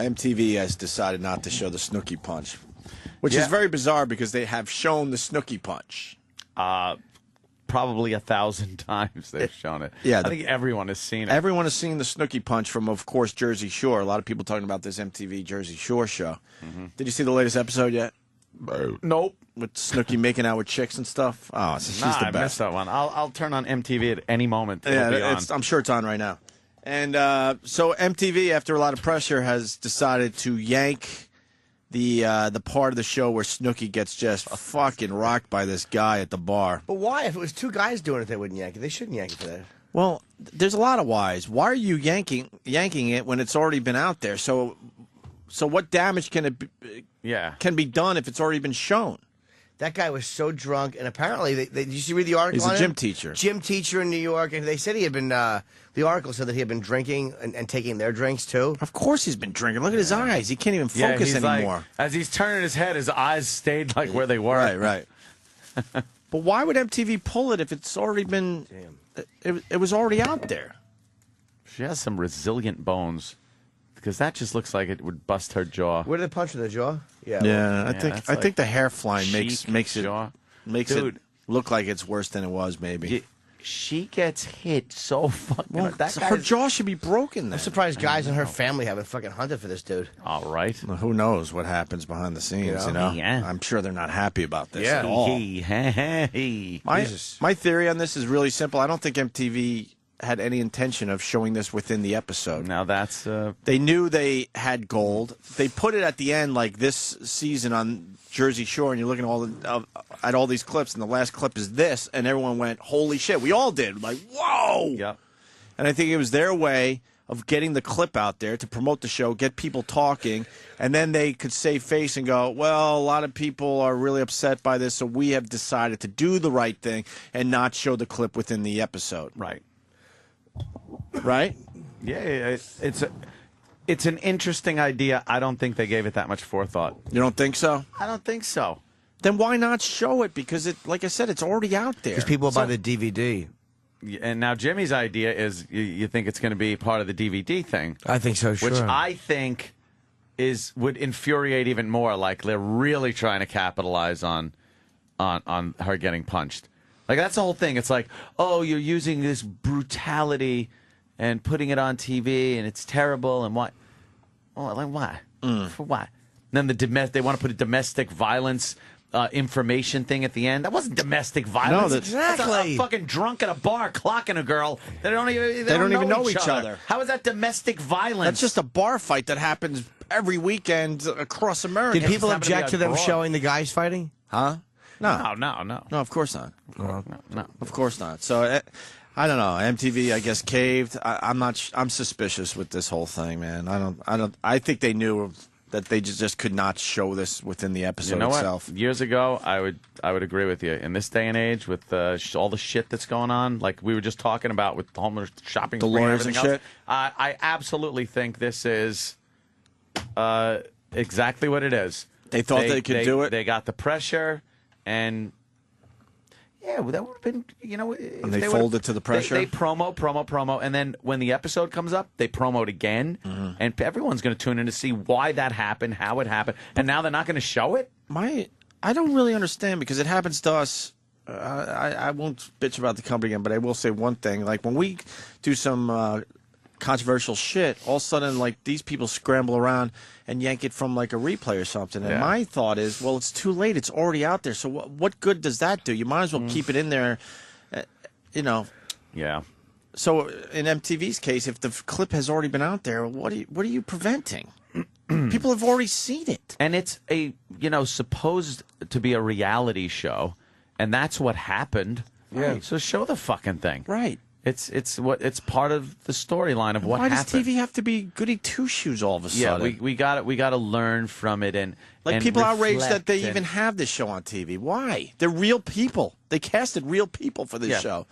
MTV has decided not to show the Snooki Punch, which is very bizarre because they have shown the Snooki Punch. Probably 1,000 times they've shown it. Yeah, I think everyone has seen it. Everyone has seen the Snooki Punch from, of course, Jersey Shore. A lot of people talking about this MTV Jersey Shore show. Did you see the latest episode yet? Nope. With Snooki making out with chicks and stuff? Oh, she's the best. I missed that one. I'll turn on MTV at any moment. Yeah, I'm sure it's on right now. And so MTV, after a lot of pressure, has decided to yank the part of the show where Snooki gets just fucking rocked by this guy at the bar. But why? If it was two guys doing it, they wouldn't yank it. They shouldn't yank it for that. Well, there's a lot of whys. Why are you yanking it when it's already been out there? So what damage can be done if it's already been shown? That guy was so drunk, and apparently, did you read the article? He's a gym teacher. Gym teacher in New York, and they said he had been. The article said that he had been drinking and taking their drinks too. Of course, he's been drinking. Look at his eyes; he can't even focus anymore. Like, as he's turning his head, his eyes stayed like where they were. Right. But why would MTV pull it if it's already been? It was already out there. She has some resilient bones. Because that just looks like it would bust her jaw. Where did they punch in the jaw? Yeah. I think the hair flying makes it look like it's worse than it was. Maybe she gets hit so fucking. Well, her jaw should be broken. Then. I'm surprised guys in her family haven't fucking hunted for this dude. All right. Well, who knows what happens behind the scenes? You know? Yeah. I'm sure they're not happy about this at all. My theory on this is really simple. I don't think MTV had any intention of showing this within the episode. Now that's they knew they had gold. They put it at the end like this season on Jersey Shore, and you're looking at all these clips, and the last clip is this, and everyone went, "Holy shit!" We all did, like, "Whoa!" Yep. And I think it was their way of getting the clip out there to promote the show, get people talking, and then they could save face and go, "Well, a lot of people are really upset by this, so we have decided to do the right thing and not show the clip within the episode." Right. Right? Yeah, it's an interesting idea. I don't think they gave it that much forethought. You don't think so? I don't think so. Then why not show it? Because like I said, it's already out there. Because people buy the DVD. And now Jimmy's idea is you think it's going to be part of the DVD thing. I think so, sure. Which I think would infuriate even more. Like they're really trying to capitalize on her getting punched. Like, that's the whole thing. It's like, oh, you're using this brutality and putting it on TV, and it's terrible, and what? Oh, like, why? For what? And then they want to put a domestic violence information thing at the end. That wasn't domestic violence. No, exactly. That's a fucking drunk at a bar clocking a girl. They don't even know each other. How is that domestic violence? That's just a bar fight that happens every weekend across America. Did people object to them showing the guys fighting? Huh? No, of course not. No. Of course not. So I don't know. MTV, I guess, caved. I'm not. I'm suspicious with this whole thing, man. I think they knew that they just could not show this within the episode itself. What? Years ago, I would agree with you. In this day and age, with all the shit that's going on, like we were just talking about with the homeless shopping, the lawyers and shit. I absolutely think this is exactly what it is. They thought they could do it. They got the pressure. And yeah, well, that would have been, and they folded to the pressure. They promo, and then when the episode comes up, they promote again, and everyone's going to tune in to see why that happened, how it happened, and now they're not going to show it. I don't really understand because it happens to us. I won't bitch about the company again, but I will say one thing: like when we do some controversial shit, all of a sudden, like these people scramble around and yank it from like a replay or something. And my thought is, well, it's too late. It's already out there. So what good does that do? You might as well keep it in there, Yeah. So in MTV's case, if the clip has already been out there, what are you preventing? People have already seen it. And it's supposed to be a reality show, and that's what happened. Yeah. So show the fucking thing. Right. It's part of the storyline of what happened. Why does TV have to be goody two shoes all of a sudden? Yeah, we got to learn from it and people reflect outraged that they even have this show on TV. Why? They're real people. They casted real people for this show.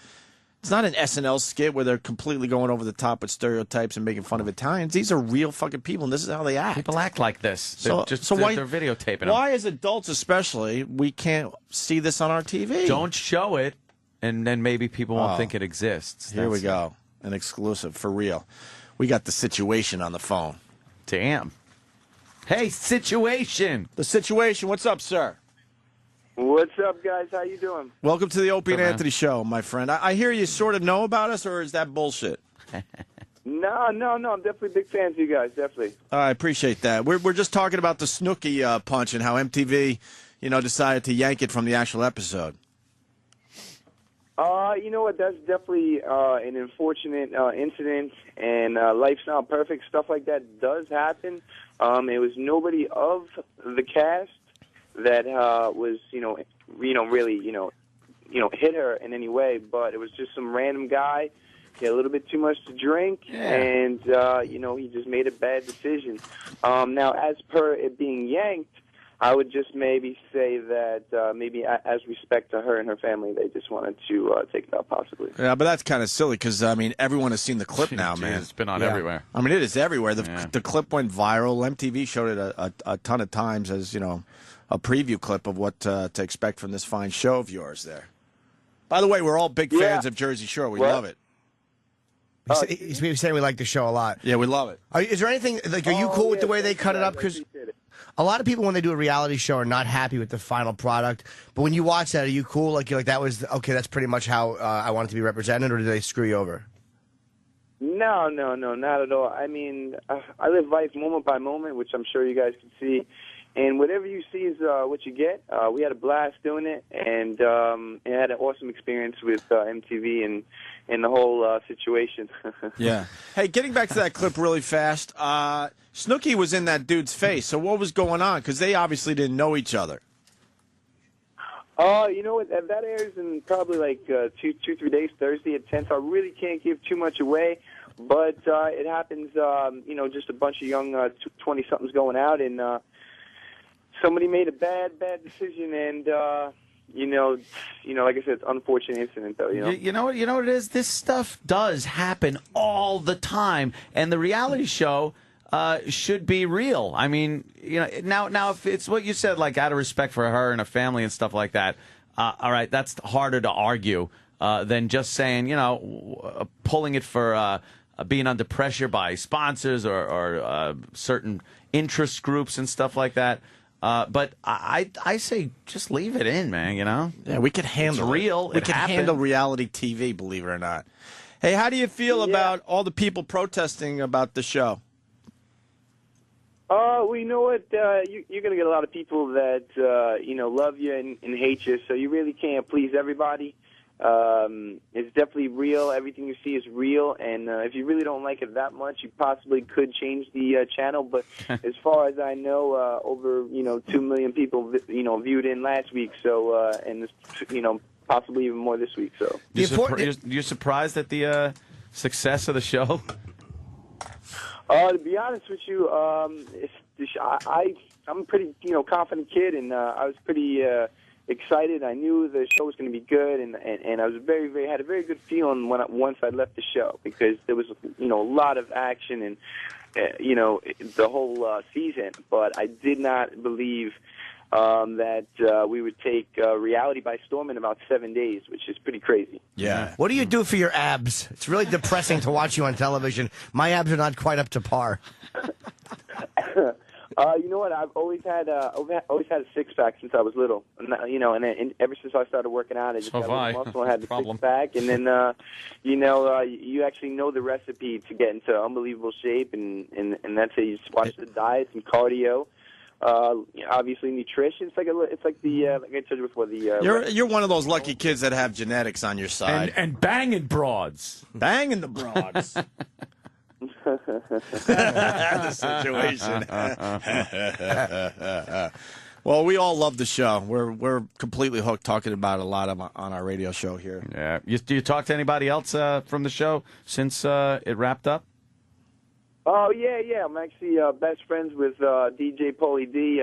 It's not an SNL skit where they're completely going over the top with stereotypes and making fun of Italians. These are real fucking people, and this is how they act. People act like this. They're why they're videotaping them. Why, as adults especially, we can't see this on our TV? Don't show it. And then maybe people won't think it exists. Here we go. An exclusive for real. We got the situation on the phone. Damn. Hey, situation. The situation. What's up, sir? What's up, guys? How you doing? Welcome to the Opie and man. Anthony show, my friend. I hear you sort of know about us, or is that bullshit? No. I'm definitely a big fan of you guys. Definitely. I appreciate that. We're just talking about the Snooki punch and how MTV, decided to yank it from the actual episode. You know what? That's definitely an unfortunate incident, and life's not perfect. Stuff like that does happen. It was nobody of the cast that was, really, hit her in any way, but it was just some random guy. He had a little bit too much to drink, and he just made a bad decision. Now, as per it being yanked, I would just maybe say that maybe as respect to her and her family, they just wanted to take it out possibly. Yeah, but that's kind of silly because, everyone has seen the clip now, man. It's been on everywhere. I mean, it is everywhere. The clip went viral. MTV showed it a ton of times as, a preview clip of what to expect from this fine show of yours there. By the way, we're all big fans of Jersey Shore. We love it. He's saying we like the show a lot. Yeah, we love it. Is there anything, like, are you cool with the way they cut it up? Because a lot of people, when they do a reality show, are not happy with the final product. But when you watch that, are you cool? Like, you're like, that was, okay, that's pretty much how I want it to be represented, or did they screw you over? No, not at all. I mean, I live life moment by moment, which I'm sure you guys can see. And whatever you see is what you get. We had a blast doing it, and had an awesome experience with MTV and the whole situation. Yeah. Hey, getting back to that clip really fast, Snooki was in that dude's face. So what was going on? Because they obviously didn't know each other. You know what? That airs in probably like 2-3 days, Thursday at 10. So I really can't give too much away. But it happens, just a bunch of young 20-somethings going out, and somebody made a bad decision, and like I said, it's an unfortunate incident, though. You know what it is? This stuff does happen all the time, and the reality show should be real. I mean, now if it's what you said, like out of respect for her and her family and stuff like that, all right, that's harder to argue than just saying, pulling it for being under pressure by sponsors or certain interest groups and stuff like that. But I say just leave it in, man, Yeah, we can handle it's real. We can handle reality TV, believe it or not. Hey, how do you feel about all the people protesting about the show? Well, you know what? You're going to get a lot of people that, love you and hate you, so you really can't please everybody. It's definitely real. Everything you see is real, and if you really don't like it that much, you possibly could change the channel. But as far as I know, over 2 million people viewed in last week. So and possibly even more this week. So you're surprised at the success of the show? To be honest with you, I'm a pretty confident kid, and I was pretty excited. I knew the show was going to be good, and I was had a very good feeling once I left the show, because there was a lot of action and the whole season. But I did not believe that we would take reality by storm in about 7 days, which is pretty crazy. Yeah. What do you do for your abs? It's really depressing to watch you on television. My abs are not quite up to par. You know what? I've always had a six-pack since I was little. And ever since I started working out, I just got a little muscle and had the six-pack. And then, you actually know the recipe to get into unbelievable shape, and that's it. You just watch the diet and cardio. Obviously, nutrition. It's like I told you before. You're one of those lucky kids that have genetics on your side. And banging broads. Banging the broads. The situation. Well, we all love the show. We're completely hooked, talking about it a lot on our radio show here. Yeah. Do you talk to anybody else from the show since it wrapped up? Oh, yeah. I'm actually best friends with DJ Paulie D.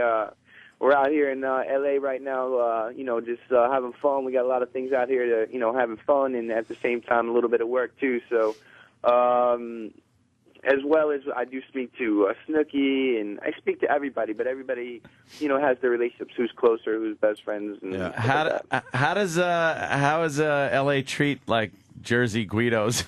We're out here in L.A. right now, just having fun. We got a lot of things out here to, having fun, and at the same time a little bit of work, too. So, as well as I do speak to Snooki, and I speak to everybody, but everybody, has their relationships, who's closer, who's best friends. And how does L.A. treat, like, Jersey Guidos?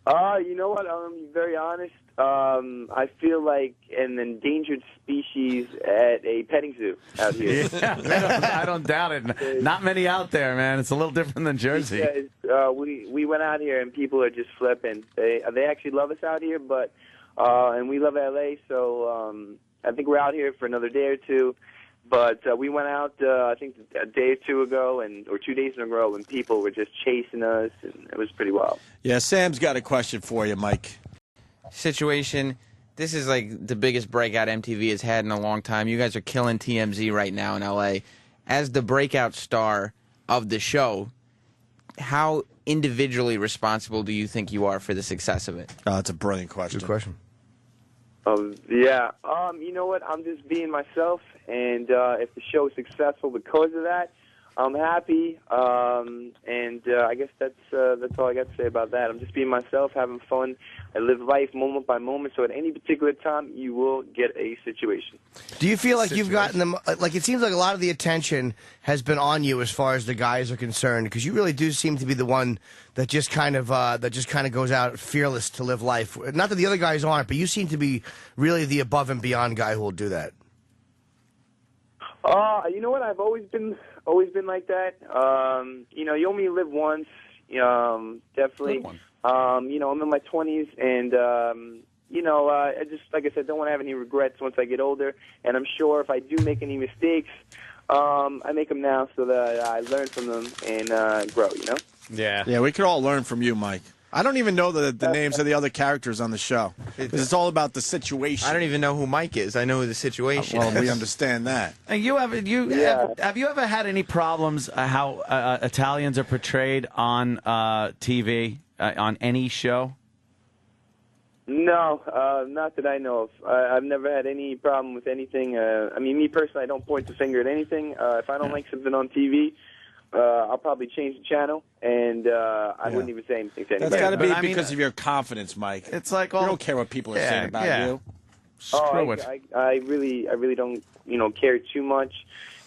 You know what? I'm gonna be very honest. I feel like an endangered species at a petting zoo out here. Yeah, I don't doubt it. Not many out there, man. It's a little different than Jersey. Because, we went out here and people are just flipping. They actually love us out here, but and we love LA. So I think we're out here for another day or two. But we went out, I think, a day or two ago, or 2 days in a row, and people were just chasing us, and it was pretty wild. Yeah, Sam's got a question for you, Mike. Situation. This is like the biggest breakout MTV has had in a long time. You guys are killing TMZ right now in LA. As the breakout star of the show, how individually responsible do you think you are for the success of it? That's a brilliant question. Good question. Yeah. You know what? I'm just being myself, and if the show is successful because of that, I'm happy. And I guess that's all I got to say about that. I'm just being myself, having fun. I live life moment by moment. So at any particular time, you will get a situation. Do you feel like you've gotten them? Like it seems like a lot of the attention has been on you as far as the guys are concerned, because you really do seem to be the one that just kind of goes out fearless to live life. Not that the other guys aren't, but you seem to be really the above and beyond guy who will do that. You know what? I've always been like that. You know, you only live once. Definitely. You know, I'm in my 20s, and you know, I just, like I said, don't want to have any regrets once I get older. And I'm sure if I do make any mistakes, I make them now so that I learn from them and grow. You know? Yeah, we could all learn from you, Mike. I don't even know the names of the other characters on the show, because it's all about the situation. I don't even know who Mike is. I know who the situation Well, is. we understand that. And have you ever had any problems how Italians are portrayed on TV on any show? No, not that I know of. I've never had any problem with anything. I mean, me personally, I don't point the finger at anything. If I don't like something on TV, I'll probably change the channel, and I wouldn't even say anything to anybody. That's got to be But I mean, because of your confidence, Mike. It's like you don't care what people are saying about you. Screw it. I really don't, care too much.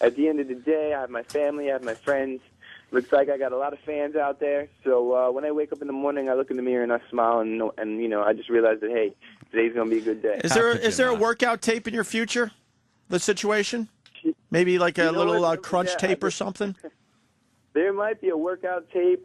At the end of the day, I have my family, I have my friends. Looks like I got a lot of fans out there. So when I wake up in the morning, I look in the mirror and I smile, and I just realize that, hey, today's gonna be a good day. Is there a workout tape in your future? The situation? Maybe like a little crunch tape or something? There might be a workout tape.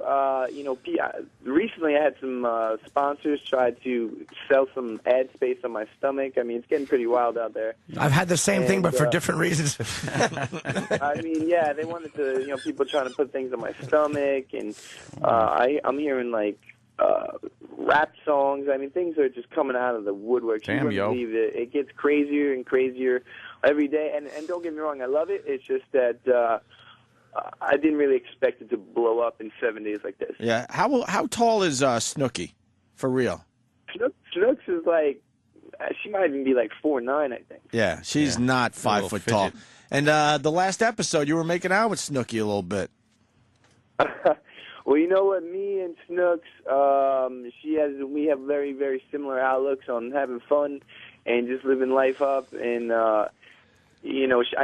Recently I had some sponsors try to sell some ad space on my stomach. I mean, it's getting pretty wild out there. I've had the same thing, but for different reasons. I mean, yeah, they wanted to, people trying to put things on my stomach, and I'm hearing like rap songs. I mean, things are just coming out of the woodwork. Damn, you wouldn't believe it. It gets crazier and crazier every day. And don't get me wrong, I love it. It's just that I didn't really expect it to blow up in 7 days like this. Yeah. How tall is Snooki, for real? Snooks is like, she might even be like 4'9", I think. Yeah, she's not 5 foot tall. And the last episode, you were making out with Snooki a little bit. Well, you know what? Me and Snooks, we have very, very similar outlooks on having fun and just living life up. And I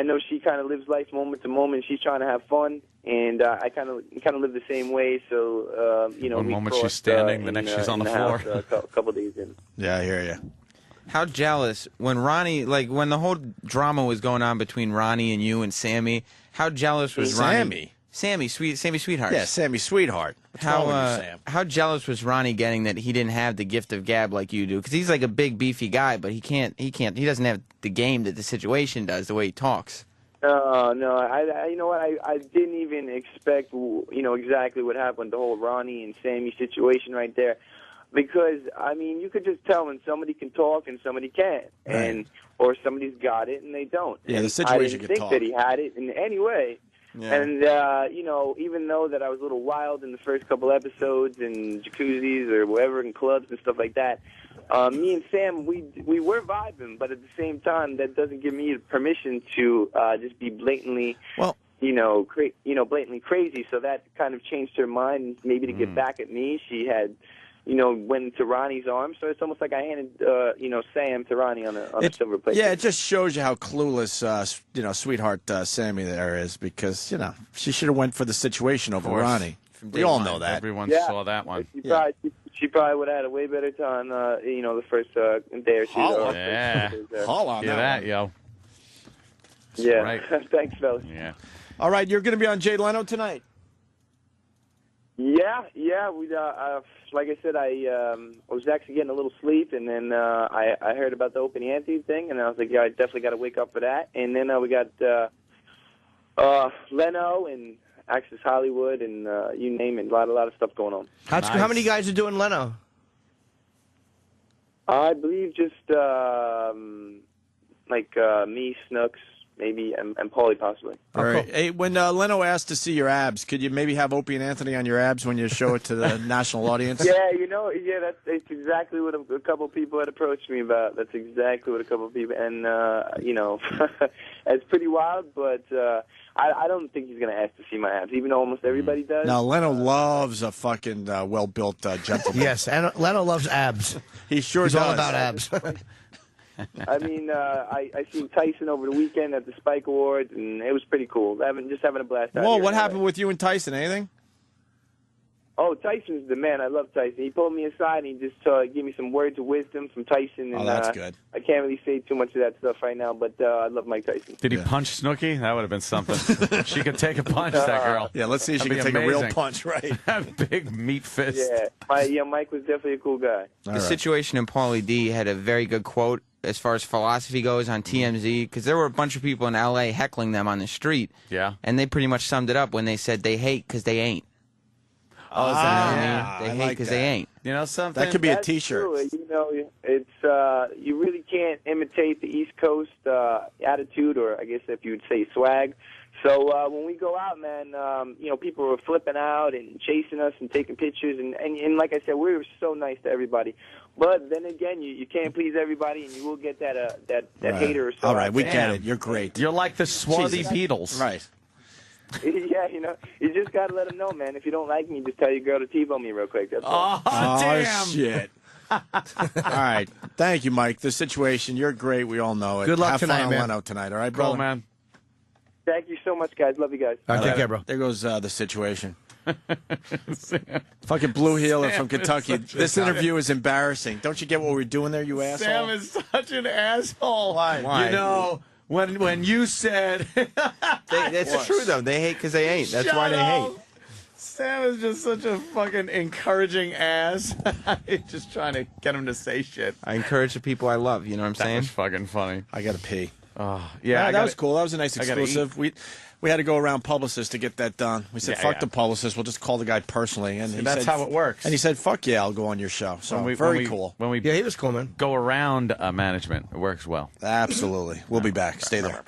know she kind of lives life moment to moment. She's trying to have fun, and I kind of live the same way. So One moment she's standing, the next she's on the floor. House, a couple days in. Yeah, I hear you. How jealous when Ronnie, like when the whole drama was going on between Ronnie and you and Sammy? How jealous was Ronnie? Sammy Sweetheart. Yeah, Sammy Sweetheart. What's wrong with you, Sam? How jealous was Ronnie getting that he didn't have the gift of gab like you do? Because he's like a big beefy guy, but he doesn't have the game that the situation does, the way he talks. No, you know what? I didn't even expect, exactly what happened, the whole Ronnie and Sammy situation right there. Because, I mean, you could just tell when somebody can talk and somebody can't. Right. Or somebody's got it and they don't. Yeah, and the situation I didn't could think talk. that he had it in any way. Yeah. And, even though that I was a little wild in the first couple episodes in jacuzzis or whatever, in clubs and stuff like that, me and Sam, we were vibing, but at the same time, that doesn't give me permission to just be blatantly, blatantly crazy. So that kind of changed her mind, maybe to get back at me. She had, went into Ronnie's arms. So it's almost like I handed, Sam to Ronnie on a silver plate. Yeah, it just shows you how clueless, sweetheart Sammy there is, because, she should have went for the situation over Ronnie. We all know that. Everyone saw that one. She she probably would have had a way better time, the first day or two. Holla. Yeah. Hold on. Hear that, yo. Yeah. Right. Thanks, fellas. Yeah. All right, you're going to be on Jay Leno tonight. Yeah. We like I said, I was actually getting a little sleep, and then I heard about the Opie Anthony thing, and I was like, yeah, I definitely got to wake up for that. And then we got Leno and Access Hollywood, and you name it, a lot of stuff going on. How many guys are doing Leno? I believe just me, Snooks, maybe, and Paulie possibly. All right. Hey, when Leno asked to see your abs, could you maybe have Opie and Anthony on your abs when you show it to the national audience? Yeah, that's exactly what a couple of people had approached me about. That's exactly what a couple of people, and it's pretty wild, but I don't think he's going to ask to see my abs, even though almost everybody does. Now, Leno loves a fucking well-built gentleman. Yes, and Leno loves abs. He sure He's does. all about abs. I mean, I seen Tyson over the weekend at the Spike Awards, and it was pretty cool. Just having a blast out Whoa, here what in happened LA. with you and Tyson? Anything? Oh, Tyson's the man. I love Tyson. He pulled me aside and he just gave me some words of wisdom from Tyson. And, Oh, that's good. I can't really say too much of that stuff right now, but I love Mike Tyson. Did he punch Snooki? That would have been something. She could take a punch, that girl. Yeah, let's see if she That'd can be take a real amazing. punch, right? That big meat fist. Yeah, Mike was definitely a cool guy. The situation in Paulie D had a very good quote as far as philosophy goes on TMZ, because there were a bunch of people in L.A. heckling them on the street. Yeah. And they pretty much summed it up when they said they hate because they ain't. Oh, is You know that? what I Yeah. mean? They I hate like because that. they ain't. You know something? That could be a That's T-shirt. true. It's you really can't imitate the East Coast attitude, or I guess if you would say swag. So when we go out, man, people were flipping out and chasing us and taking pictures, and like I said, we were so nice to everybody. But then again, you can't please everybody, and you will get that Right. hater or so. All right, we Damn. get it. You're great. You're like the swarthy Jesus. Beatles. Right. Yeah, you just got to let them know, man. If you don't like me, just tell your girl to T-bone me real quick. That's all. Oh, damn. Shit. All right. Thank you, Mike. The situation, you're great. We all know it. Good luck Have tonight, fun on man. Leno tonight, all right, Cool, brother? man. Thank you so much, guys. Love you guys. All right, take care, bro. There goes the situation. Fucking Blue Heeler from Kentucky. This interview is embarrassing. Don't you get what we're doing there, you asshole? Sam is such an asshole. Why? You know, when you said... That's true, though. They hate because they ain't. That's why Shut they up. hate. Sam is just such a fucking encouraging ass. Just trying to get him to say shit. I encourage the people I love. You know what I'm That saying? was fucking funny. I got to pee. Yeah, that was cool. That was a nice I gotta exclusive. We had to go around publicist to get that done. We said, Yeah, fuck yeah. the publicist. We'll just call the guy personally. And he that's said, how it works. And he said, fuck yeah, I'll go on your show. So very cool. When we Yeah, he was cool, man. go around management, it works well. Absolutely. We'll be back. Stay there.